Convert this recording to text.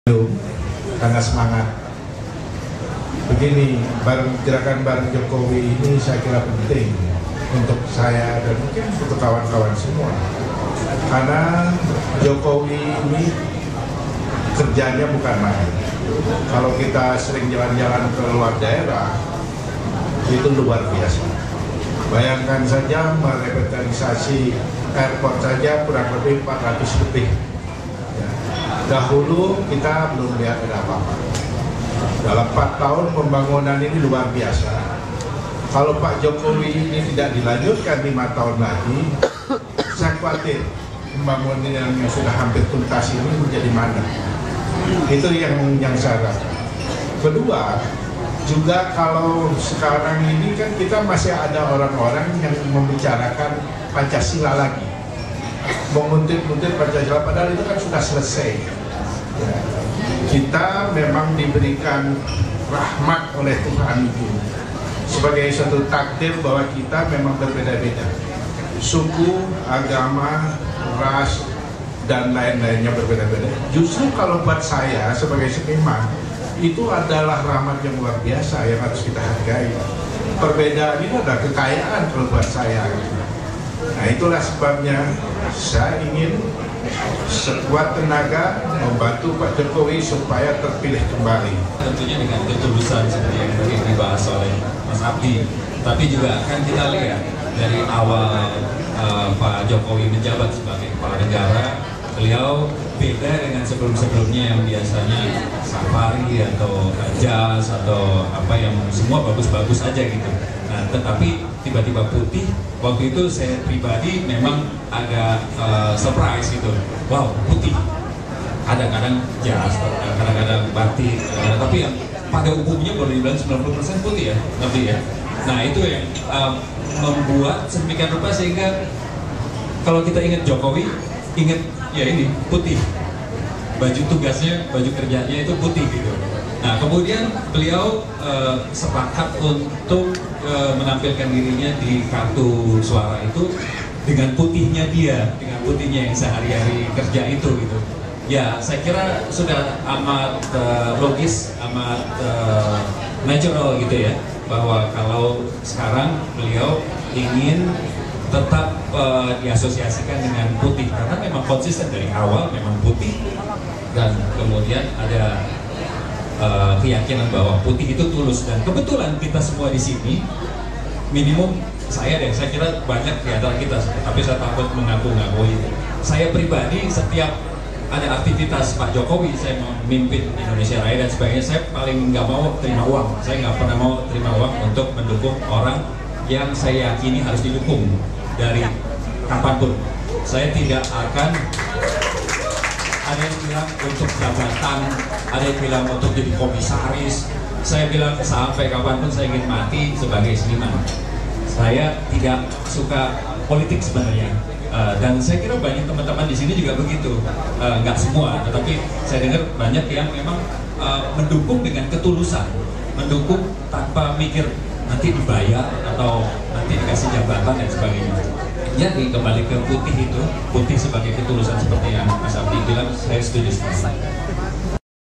Karena semangat begini, gerakan bareng Jokowi ini saya kira penting untuk saya dan mungkin untuk kawan-kawan semua, karena Jokowi ini kerjanya bukan main. Kalau kita sering jalan-jalan ke luar daerah itu luar biasa. Bayangkan saja merevitalisasi airport saja kurang lebih 400 lebih. Dahulu kita belum lihat ada apa-apa. Dalam 4 tahun pembangunan ini luar biasa. Kalau Pak Jokowi ini tidak dilanjutkan 5 tahun lagi, saya khawatir pembangunan yang sudah hampir tuntas ini menjadi mana. Itu yang saya rasa. Kedua, juga kalau sekarang ini kan kita masih ada orang-orang yang membicarakan Pancasila lagi, menguntit-untit Pancasila, padahal itu kan sudah selesai. Ya. Kita memang diberikan rahmat oleh Tuhan itu sebagai suatu takdir bahwa kita memang berbeda-beda, suku, agama, ras, dan lain-lainnya berbeda-beda. Justru kalau buat saya sebagai seniman, itu adalah rahmat yang luar biasa yang harus kita hargai. Perbedaan itu adalah kekayaan kalau buat saya. Nah, itulah sebabnya saya ingin sekuat tenaga membantu Pak Jokowi supaya terpilih kembali. Tentunya dengan ketulusan seperti yang tadi dibahas oleh Mas Abdi. Tapi juga kan kita lihat dari awal Pak Jokowi menjabat sebagai kepala negara, beliau beda dengan sebelum-sebelumnya yang biasanya safari atau jas atau apa yang semua bagus-bagus aja gitu. Nah, tetapi tiba-tiba putih, waktu itu saya pribadi memang agak surprise gitu. Wow, putih. Kadang-kadang jas, kadang-kadang batik, tapi yang pada umumnya boleh dibilang 90% putih ya, lebih ya. Nah, itu yang membuat sedemikian rupa sehingga kalau kita ingat Jokowi, ingat ya ini putih, baju tugasnya, baju kerjanya itu putih gitu. Nah, kemudian beliau sepakat untuk menampilkan dirinya di kartu suara itu dengan putihnya dia, dengan putihnya yang sehari-hari kerja itu gitu. Ya, saya kira sudah amat logis, amat natural gitu ya, bahwa kalau sekarang beliau ingin tetap diasosiasikan dengan putih karena memang konsisten dari awal memang putih, dan kemudian ada keyakinan bahwa putih itu tulus. Dan kebetulan kita semua di sini, minimum saya kira banyak di antara kita, tapi saya takut mengaku-ngakui. Saya pribadi setiap ada aktivitas Pak Jokowi, saya mau memimpin Indonesia Raya dan sebagainya, saya paling nggak mau terima uang. Saya nggak pernah mau terima uang untuk mendukung orang yang saya yakini harus didukung dari kapanpun. Saya tidak akan, ada yang bilang untuk jabatan, ada yang bilang untuk jadi komisaris. Saya bilang sampai kapanpun saya ingin mati sebagai seniman. Saya tidak suka politik sebenarnya, dan saya kira banyak teman-teman di sini juga begitu. Nggak semua, tetapi saya dengar banyak yang memang mendukung dengan ketulusan, mendukung tanpa mikir nanti dibayar atau nanti dikasih jabatan dan sebagainya. Jadi kembali ke putih itu, putih sebagai ketulusan seperti yang Mas Abdi bilang, saya setuju sekali.